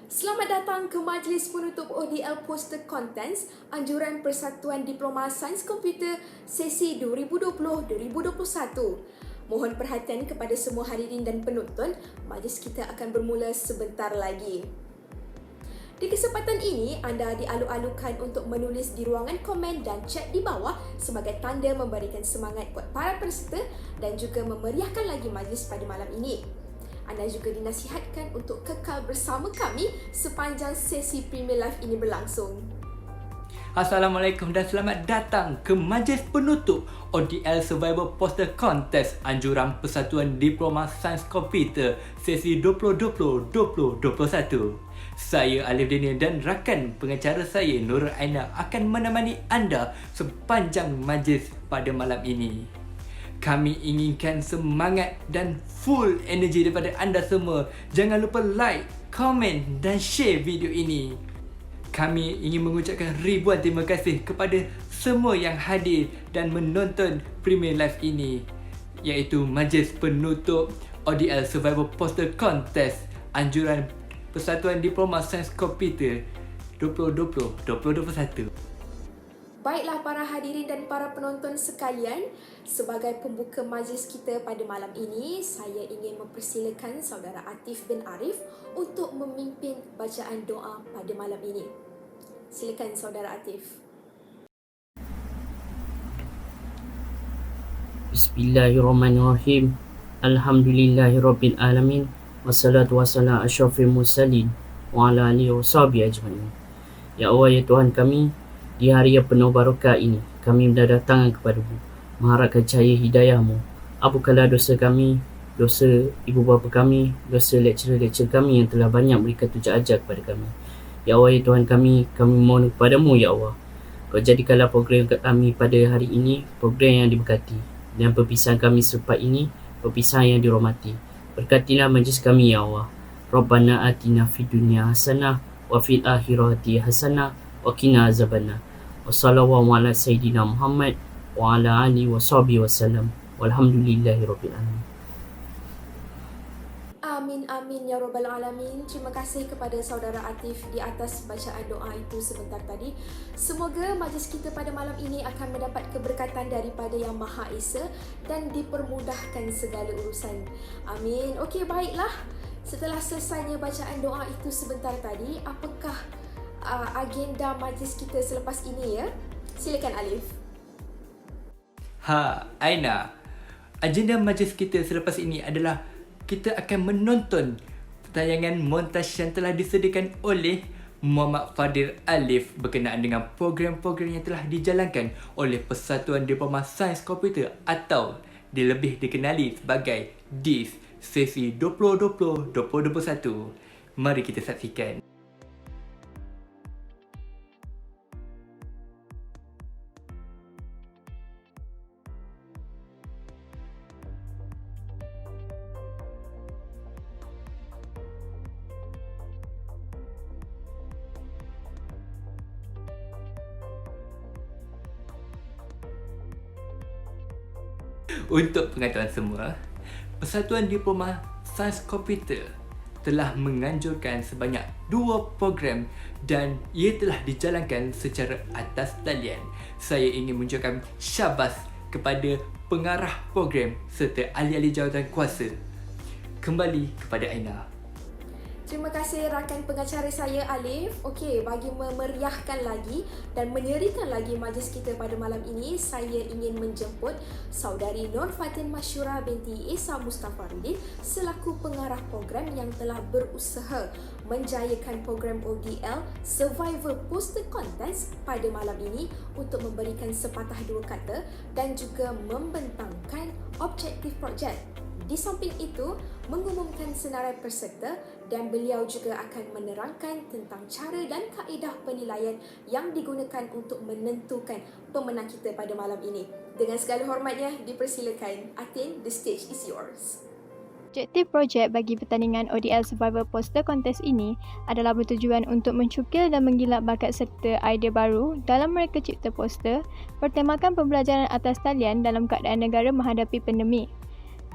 Selamat datang ke Majlis Penutup ODL Poster Contents Anjuran Persatuan Diploma Sains Komputer sesi 2020-2021. Mohon perhatian kepada semua hadirin dan penonton, majlis kita akan bermula sebentar lagi. Di kesempatan ini, anda dialu-alukan untuk menulis di ruangan komen dan chat di bawah sebagai tanda memberikan semangat buat para peserta dan juga memeriahkan lagi majlis pada malam ini. Anda juga dinasihatkan untuk kekal bersama kami sepanjang sesi Premier Live ini berlangsung. Assalamualaikum dan selamat datang ke Majlis Penutup ODL Survival Poster Contest Anjuran Persatuan Diploma Sains Komputer sesi 2020-2021. Saya Alif Daniel dan rakan pengacara saya Nurul Aina akan menemani anda sepanjang majlis pada malam ini. Kami inginkan semangat dan full energi daripada anda semua. Jangan lupa like, komen dan share video ini. Kami ingin mengucapkan ribuan terima kasih kepada semua yang hadir dan menonton Premier Live ini, iaitu Majlis Penutup ODL Survival Poster Contest Anjuran Persatuan Diploma Sains Komputer 2020-2021. Baiklah para hadirin dan para penonton sekalian, sebagai pembuka majlis kita pada malam ini, saya ingin mempersilakan saudara Atif bin Arif untuk memimpin bacaan doa pada malam ini. Silakan saudara Atif. Bismillahirrahmanirrahim. Alhamdulillahirabbil alamin. Wassalatu wassalamu asyrafil mursalin wa ala alihi washabihi ajmain. Ya Allah, ya Tuhan kami, di hari yang penuh barakah ini, kami berdatangan kepadamu, mengharapkan cahaya hidayahmu. Ampunilah dosa kami, dosa ibu bapa kami, dosa lecturer-lecturer kami yang telah banyak berikan tunjuk ajar kepada kami. Ya Allah, ya Tuhan kami mohon kepadamu, ya Allah, Kau jadikanlah program kami pada hari ini program yang diberkati, dan perpisahan kami selepas ini perpisahan yang dirahmati. Berkatilah majlis kami, ya Allah. Rabbana atina fid dunya hasanah wa fil akhirati hasanah wa qina azabannar. Wassallallahu ala sayyidina Muhammad wa ala alihi washabihi wasallam. Walhamdulillahirabbil alamin. Amin amin ya rabbal alamin. Terima kasih kepada saudara Atif di atas bacaan doa itu sebentar tadi. Semoga majlis kita pada malam ini akan mendapat keberkatan daripada Yang Maha Esa dan dipermudahkan segala urusan. Amin. Okey, baiklah. Setelah selesainya bacaan doa itu sebentar tadi, apakah agenda majlis kita selepas ini ya? Silakan Alif. Aina, agenda majlis kita selepas ini adalah kita akan menonton tayangan montaj yang telah disediakan oleh Muhammad Fadil Alif berkenaan dengan program-program yang telah dijalankan oleh Persatuan Diploma Sains Komputer atau lebih dikenali sebagai DIS sesi 2020-2021. Mari kita saksikan. Untuk pengetahuan semua, Persatuan Diploma Sains Komputer telah menganjurkan sebanyak 2 program dan ia telah dijalankan secara atas talian. Saya ingin mengucapkan syabas kepada pengarah program serta ahli-ahli jawatan kuasa. Kembali kepada Aina. Terima kasih rakan pengacara saya Alif. Okey, bagi memeriahkan lagi dan menyerikan lagi majlis kita pada malam ini, saya ingin menjemput saudari Nur Fatin Masyura binti Isa Mustafaruddin selaku pengarah program yang telah berusaha menjayakan program ODL Survivor Poster Contest pada malam ini untuk memberikan sepatah dua kata dan juga membentangkan objektif projek. Di samping itu, mengumumkan senarai peserta dan beliau juga akan menerangkan tentang cara dan kaedah penilaian yang digunakan untuk menentukan pemenang kita pada malam ini. Dengan segala hormatnya, dipersilakan. Atin, the stage is yours. Objektif projek bagi pertandingan ODL Survivor Poster Contest ini adalah bertujuan untuk mencukil dan menggilap bakat serta idea baru dalam mereka cipta poster, bertemakan pembelajaran atas talian dalam keadaan negara menghadapi pandemik.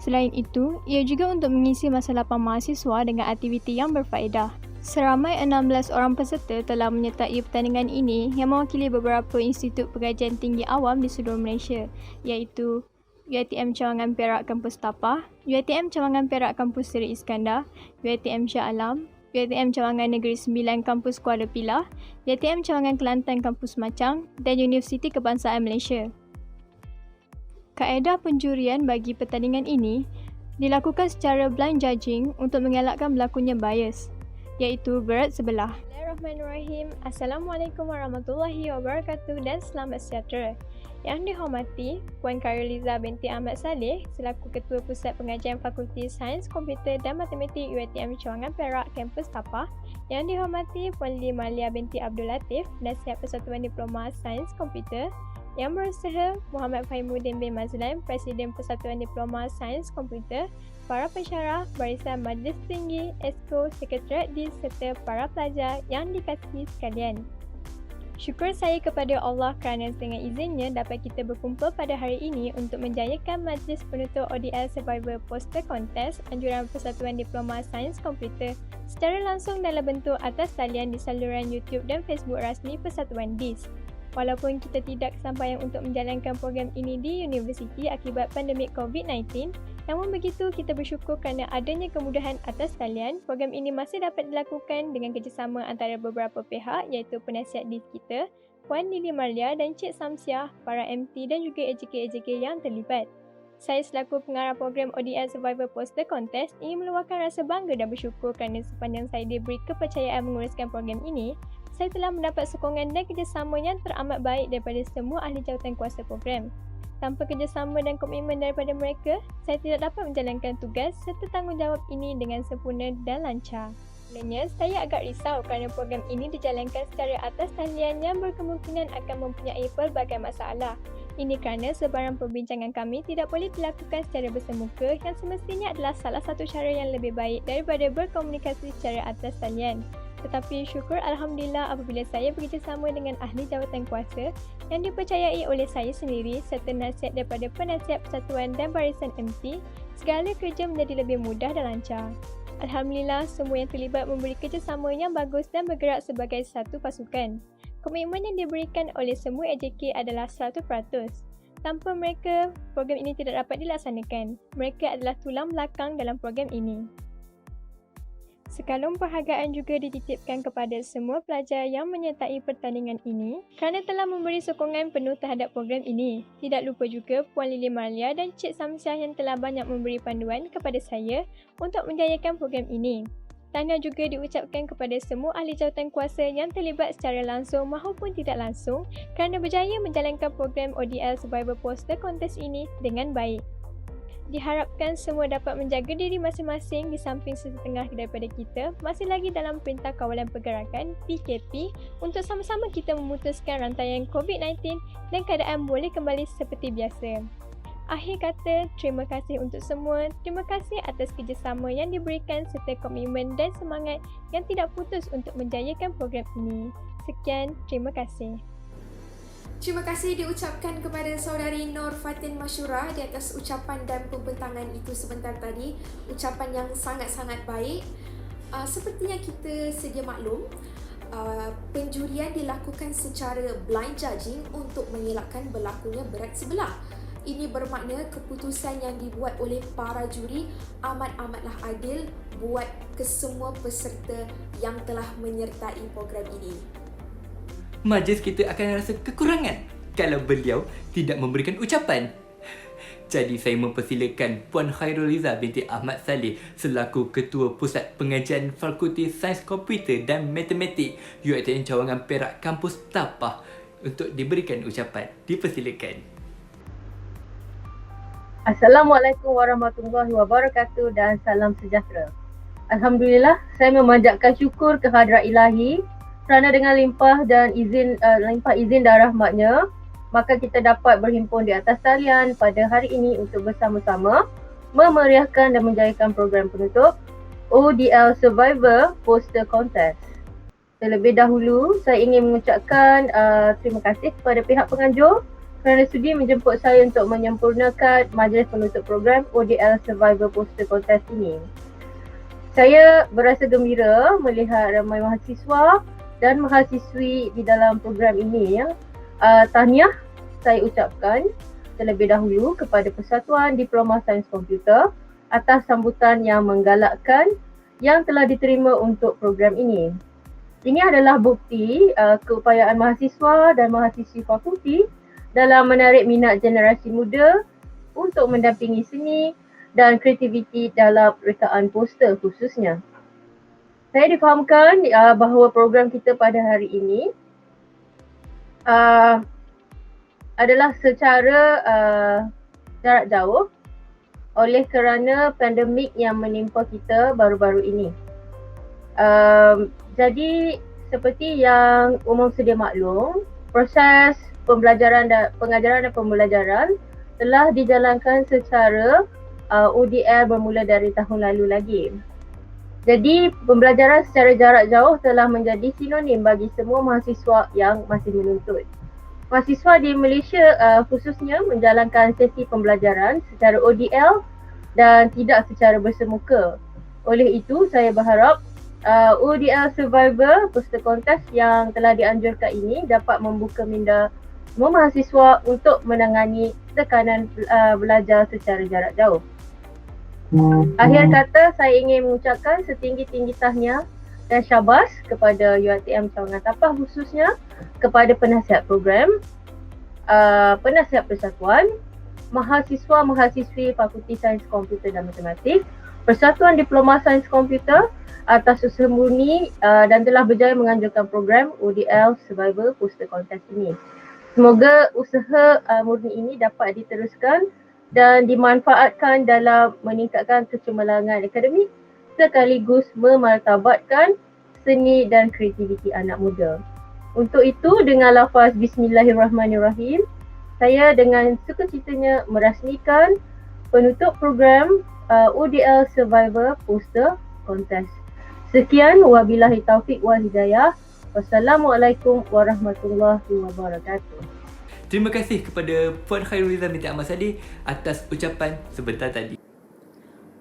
Selain itu, ia juga untuk mengisi masa lapang mahasiswa dengan aktiviti yang berfaedah. Seramai 16 orang peserta telah menyertai pertandingan ini yang mewakili beberapa institut pengajian tinggi awam di seluruh Malaysia, iaitu UiTM Cawangan Perak Kampus Tapah, UiTM Cawangan Perak Kampus Seri Iskandar, UiTM Shah Alam, UiTM Cawangan Negeri Sembilan Kampus Kuala Pilah, UiTM Cawangan Kelantan Kampus Macang dan Universiti Kebangsaan Malaysia. Kaedah penjurian bagi pertandingan ini dilakukan secara blind judging untuk mengelakkan berlakunya bias, iaitu berat sebelah. Bismillahirrahmanirrahim. Assalamualaikum warahmatullahi wabarakatuh dan selamat sejahtera. Yang dihormati Puan Khairiliza binti Ahmad Saleh selaku Ketua Pusat Pengajian Fakulti Sains Komputer dan Matematik UiTM Cawangan Perak Kampus Tapah. Yang dihormati Puan Lili Malia binti Abdul Latif, Nasihat Persatuan Diploma Sains Komputer. Yang berusaha Muhammad Fahimuddin bin Mazlan, Presiden Persatuan Diploma Sains Komputer, para pensyarah, barisan Majlis Tinggi, Esko, Sekretariat DIS serta para pelajar yang dikasihi sekalian. Syukur saya kepada Allah kerana dengan izinnya dapat kita berkumpul pada hari ini untuk menjayakan Majlis Penutup ODL Survivor Poster Contest Anjuran Persatuan Diploma Sains Komputer secara langsung dalam bentuk atas talian di saluran YouTube dan Facebook rasmi Persatuan DIS. Walaupun kita tidak kesampaian untuk menjalankan program ini di universiti akibat pandemik COVID-19, namun begitu kita bersyukur kerana adanya kemudahan atas talian, program ini masih dapat dilakukan dengan kerjasama antara beberapa pihak iaitu penasihat DIS kita, Puan Lili Malia dan Cik Samsiah, para MT dan juga AJK-AJK yang terlibat. Saya selaku pengarah program ODL Survivor Poster Contest ingin meluahkan rasa bangga dan bersyukur kerana sepanjang saya diberi kepercayaan menguruskan program ini, saya telah mendapat sokongan dan kerjasama yang teramat baik daripada semua ahli jawatan kuasa program. Tanpa kerjasama dan komitmen daripada mereka, saya tidak dapat menjalankan tugas serta tanggungjawab ini dengan sempurna dan lancar. Sebenarnya, saya agak risau kerana program ini dijalankan secara atas talian yang berkemungkinan akan mempunyai pelbagai masalah. Ini kerana sebarang perbincangan kami tidak boleh dilakukan secara bersemuka yang semestinya adalah salah satu cara yang lebih baik daripada berkomunikasi secara atas talian. Tetapi syukur Alhamdulillah apabila saya bekerjasama dengan ahli jawatan kuasa yang dipercayai oleh saya sendiri serta nasihat daripada penasihat persatuan dan barisan MT, segala kerja menjadi lebih mudah dan lancar. Alhamdulillah, semua yang terlibat memberi kerjasama yang bagus dan bergerak sebagai satu pasukan. Komitmen yang diberikan oleh semua AJK adalah 100%. Tanpa mereka, program ini tidak dapat dilaksanakan. Mereka adalah tulang belakang dalam program ini. Sekalum penghargaan juga dititipkan kepada semua pelajar yang menyertai pertandingan ini kerana telah memberi sokongan penuh terhadap program ini. Tidak lupa juga Puan Lili Malia dan Cik Samsiah yang telah banyak memberi panduan kepada saya untuk menjayakan program ini. Tahniah juga diucapkan kepada semua ahli jawatan kuasa yang terlibat secara langsung maupun tidak langsung kerana berjaya menjalankan program ODL Survivor Poster Contest ini dengan baik. Diharapkan semua dapat menjaga diri masing-masing di samping sesetengah daripada kita masih lagi dalam Perintah Kawalan Pergerakan PKP untuk sama-sama kita memutuskan rantaian COVID-19 dan keadaan boleh kembali seperti biasa. Akhir kata, terima kasih untuk semua. Terima kasih atas kerjasama yang diberikan serta komitmen dan semangat yang tidak putus untuk menjayakan program ini. Sekian, terima kasih. Terima kasih diucapkan kepada saudari Nur Fatin Masyurah di atas ucapan dan pembentangan itu sebentar tadi. Ucapan yang sangat-sangat baik. Seperti yang kita sedia maklum, penjurian dilakukan secara blind judging untuk mengelakkan berlakunya berat sebelah. Ini bermakna keputusan yang dibuat oleh para juri amat-amatlah adil buat kesemua peserta yang telah menyertai program ini. Majlis kita akan rasa kekurangan kalau beliau tidak memberikan ucapan. Jadi saya mempersilakan Puan Khairiliza binti Ahmad Saleh selaku Ketua Pusat Pengajian Fakulti Sains Komputer dan Matematik UiTM Cawangan Perak Kampus Tapah untuk diberikan ucapan. Dipersilakan. Assalamualaikum warahmatullahi wabarakatuh dan salam sejahtera. Alhamdulillah, saya memanjatkan syukur kehadrat Ilahi kerana dengan limpah izin dan rahmatnya, maka kita dapat berhimpun di atas talian pada hari ini untuk bersama-sama memeriahkan dan menjayakan program penutup ODL Survivor Poster Contest. Terlebih dahulu, saya ingin mengucapkan terima kasih kepada pihak penganjur kerana sudi menjemput saya untuk menyempurnakan majlis penutup program ODL Survivor Poster Contest ini. Saya berasa gembira melihat ramai mahasiswa dan mahasiswi di dalam program ini. Tahniah saya ucapkan terlebih dahulu kepada Persatuan Diploma Sains Komputer atas sambutan yang menggalakkan yang telah diterima untuk program ini. Ini adalah bukti keupayaan mahasiswa dan mahasiswi fakulti dalam menarik minat generasi muda untuk mendampingi seni dan kreativiti dalam rekaan poster khususnya. Saya difahamkan bahawa program kita pada hari ini adalah secara jarak jauh oleh kerana pandemik yang menimpa kita baru-baru ini. Jadi seperti yang umum sedia maklum, proses pengajaran dan pembelajaran telah dijalankan secara ODL bermula dari tahun lalu lagi. Jadi pembelajaran secara jarak jauh telah menjadi sinonim bagi semua mahasiswa yang masih menuntut. Mahasiswa di Malaysia khususnya menjalankan sesi pembelajaran secara ODL dan tidak secara bersemuka. Oleh itu saya berharap ODL Survivor Poster Contest yang telah dianjurkan ini dapat membuka minda semua mahasiswa untuk menangani tekanan belajar secara jarak jauh. Akhir kata, saya ingin mengucapkan setinggi-tinggi tahniah dan syabas kepada UiTM Cawangan Tapah, khususnya kepada penasihat program, penasihat persatuan, mahasiswa-mahasiswi Fakulti Sains Komputer dan Matematik, Persatuan Diploma Sains Komputer atas usaha murni dan telah berjaya menganjurkan program ODL Survivor Poster Contest ini. Semoga usaha murni ini dapat diteruskan dan dimanfaatkan dalam meningkatkan kecemerlangan akademik sekaligus memartabatkan seni dan kreativiti anak muda. Untuk itu, dengan lafaz Bismillahirrahmanirrahim, saya dengan sukacitanya merasmikan penutup program ODL Survivor Poster Contest. Sekian, wabillahi taufiq wal hidayah. Wassalamualaikum warahmatullahi wabarakatuh. Terima kasih kepada Puan Khairuliza binti Ahmad Saddiq atas ucapan sebentar tadi.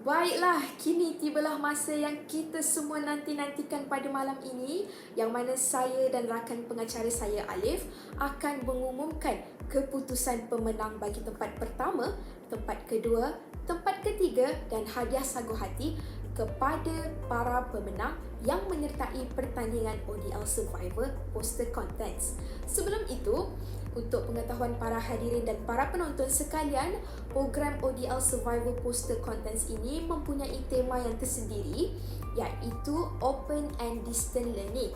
Baiklah, kini tibalah masa yang kita semua nanti-nantikan pada malam ini, yang mana saya dan rakan pengacara saya Alif akan mengumumkan keputusan pemenang bagi tempat pertama, tempat kedua, tempat ketiga dan hadiah sagu hati kepada para pemenang yang menyertai pertandingan ODL Survivor Poster Contest. Sebelum itu, untuk pengetahuan para hadirin dan para penonton sekalian, program ODL Survivor Poster Contest ini mempunyai tema yang tersendiri, iaitu Open and Distant Learning.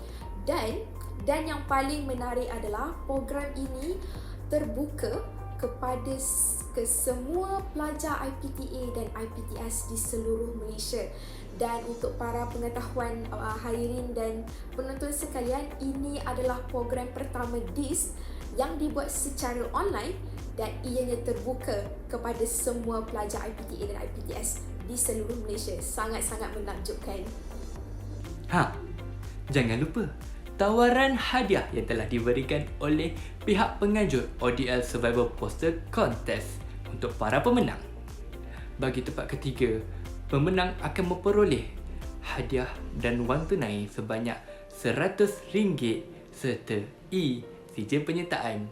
Dan yang paling menarik adalah program ini terbuka kepada semua pelajar IPTA dan IPTS di seluruh Malaysia. Dan untuk para pengetahuan hadirin dan penonton sekalian, ini adalah program pertama DIS yang dibuat secara online dan ianya terbuka kepada semua pelajar IPTA dan IPTS di seluruh Malaysia. Sangat-sangat menakjubkan. Jangan lupa tawaran hadiah yang telah diberikan oleh pihak penganjur ODL Survivor Poster Contest untuk para pemenang. Bagi tempat ketiga, pemenang akan memperoleh hadiah dan wang tunai sebanyak RM100 serta CJ penyertaan.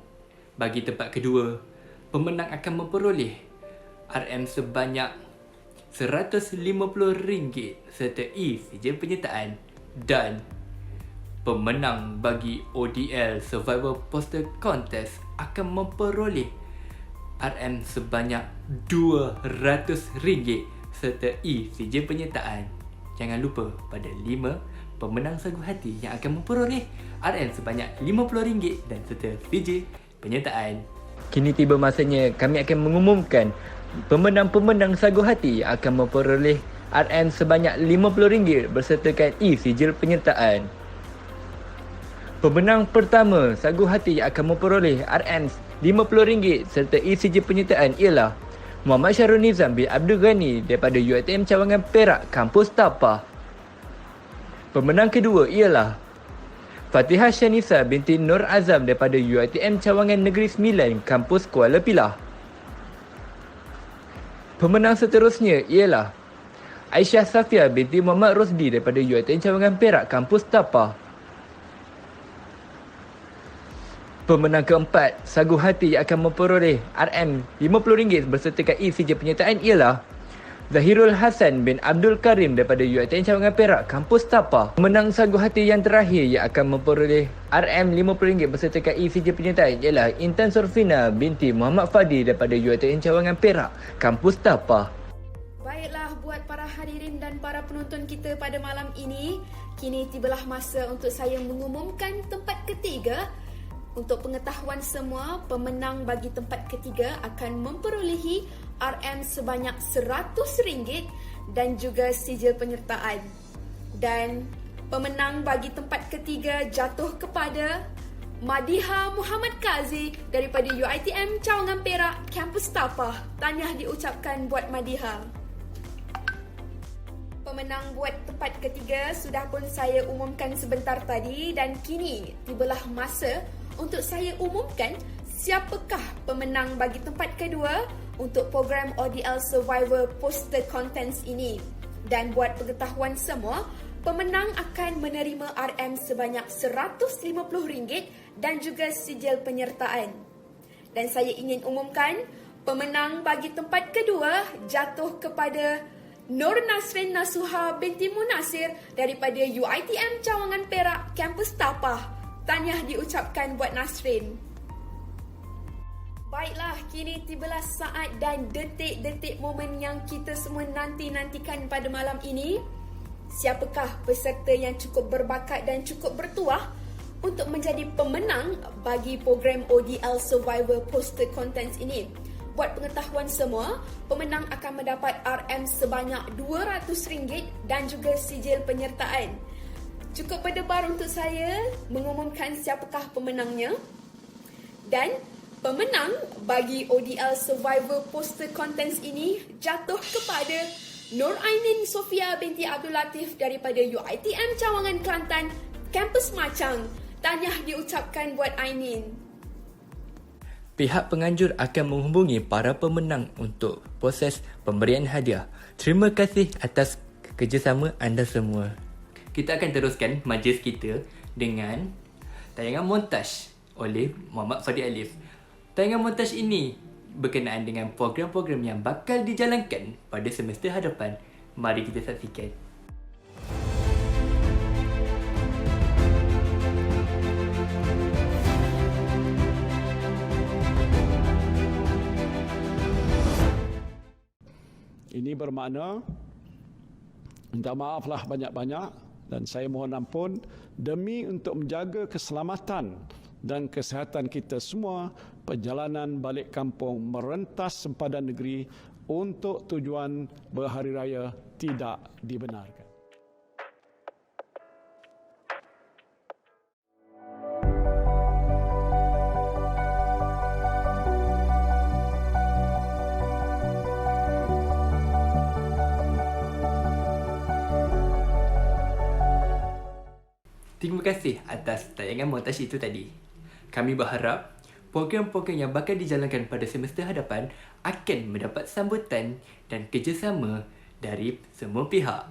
Bagi tempat kedua, pemenang akan memperoleh RM sebanyak RM150 serta CJ penyertaan. Dan pemenang bagi ODL Survivor Poster Contest akan memperoleh RM sebanyak RM200 serta CJ penyertaan. Jangan lupa, pada 5 pemenang sagu hati yang akan memperoleh RM sebanyak RM50 dan serta CJ penyertaan. Kini tiba masanya kami akan mengumumkan pemenang-pemenang sagu hati yang akan memperoleh RM sebanyak RM50 bersertakan CJ penyertaan. Pemenang pertama sagu hati yang akan memperoleh RM RM50 serta CJ penyertaan ialah Muhammad Syarul Nizam bin Abdul Ghani daripada UiTM Cawangan Perak, Kampus Tapah. Pemenang kedua ialah Fatihah Syanisa binti Nur Azam daripada UiTM Cawangan Negeri Sembilan, Kampus Kuala Pilah. Pemenang seterusnya ialah Aisyah Safia binti Muhammad Rosdi daripada UiTM Cawangan Perak, Kampus Tapah. Pemenang keempat, Sagu Hati yang akan memperoleh RM50 berserta kad sijil penyertaan ialah Zahirul Hasan bin Abdul Karim daripada UiTM Cawangan Perak, Kampus Tapah. Pemenang Sagu Hati yang terakhir yang akan memperoleh RM50 berserta kad sijil penyertaan ialah Intan Surfina binti Muhammad Fadi daripada UiTM Cawangan Perak, Kampus Tapah. Baiklah, buat para hadirin dan para penonton kita pada malam ini, kini tibalah masa untuk saya mengumumkan tempat ketiga. Untuk pengetahuan semua, pemenang bagi tempat ketiga akan memperolehi RM sebanyak RM100 dan juga sijil penyertaan. Dan pemenang bagi tempat ketiga jatuh kepada Madiha Muhammad Qazi daripada UiTM Cawangan Perak, Kampus Tapah. Tahniah diucapkan buat Madiha. Pemenang buat tempat ketiga sudah pun saya umumkan sebentar tadi dan kini tibalah masa untuk saya umumkan siapakah pemenang bagi tempat kedua untuk program ODL Survivor Poster Contents ini. Dan buat pengetahuan semua, pemenang akan menerima RM sebanyak RM150 dan juga sijil penyertaan. Dan saya ingin umumkan pemenang bagi tempat kedua jatuh kepada Nur Nasrin Nasuha binti Munasir daripada UiTM Cawangan Perak, Kampus Tapah. Tahniah diucapkan buat Nasrin. Baiklah, kini tibalah saat dan detik-detik momen yang kita semua nanti-nantikan pada malam ini. Siapakah peserta yang cukup berbakat dan cukup bertuah untuk menjadi pemenang bagi program ODL Survivor Poster Contents ini? Buat pengetahuan semua, pemenang akan mendapat RM sebanyak RM200 dan juga sijil penyertaan. Cukup berdebar untuk saya mengumumkan siapakah pemenangnya. Dan pemenang bagi ODL Survivor Poster Contents ini jatuh kepada Nur Ainin Sofia binti Abdul Latif daripada UiTM Cawangan Kelantan, Kampus Macang. Tahniah diucapkan buat Ainin. Pihak penganjur akan menghubungi para pemenang untuk proses pemberian hadiah. Terima kasih atas kerjasama anda semua. Kita akan teruskan majlis kita dengan tayangan montaj oleh Muhammad Fadi Alif. Tayangan montaj ini berkenaan dengan program-program yang bakal dijalankan pada semester hadapan. Mari kita saksikan. Ini bermakna minta maaflah banyak-banyak dan saya mohon ampun demi untuk menjaga keselamatan dan kesihatan kita semua. Perjalanan balik kampung merentas sempadan negeri untuk tujuan berhari raya tidak dibenarkan. Terima kasih atas tayangan montaj itu tadi. Kami berharap program-program yang bakal dijalankan pada semester hadapan akan mendapat sambutan dan kerjasama dari semua pihak.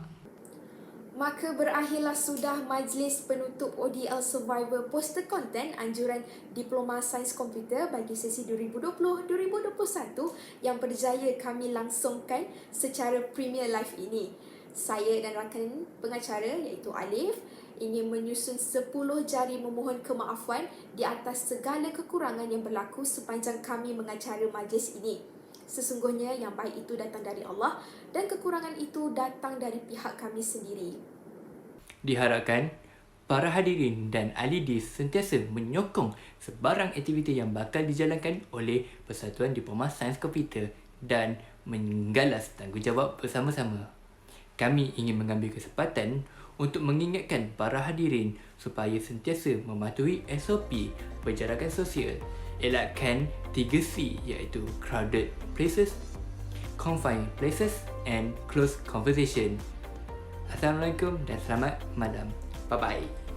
Maka berakhirlah sudah majlis penutup ODL Survivor Poster Content anjuran Diploma Sains Komputer bagi sesi 2020-2021 yang berjaya kami langsungkan secara Premier Live ini. Saya dan rakan pengacara iaitu Alif ingin menyusun 10 jari memohon kemaafan di atas segala kekurangan yang berlaku sepanjang kami mengacara majlis ini. Sesungguhnya yang baik itu datang dari Allah dan kekurangan itu datang dari pihak kami sendiri. Diharapkan para hadirin dan ahli dis sentiasa menyokong sebarang aktiviti yang bakal dijalankan oleh Persatuan Diploma Sains Komputer dan menggalas tanggungjawab bersama-sama. Kami ingin mengambil kesempatan untuk mengingatkan para hadirin supaya sentiasa mematuhi SOP perjarakan sosial, elakkan 3C iaitu crowded places, confined places and close conversation. Assalamualaikum dan selamat malam. Bye-bye.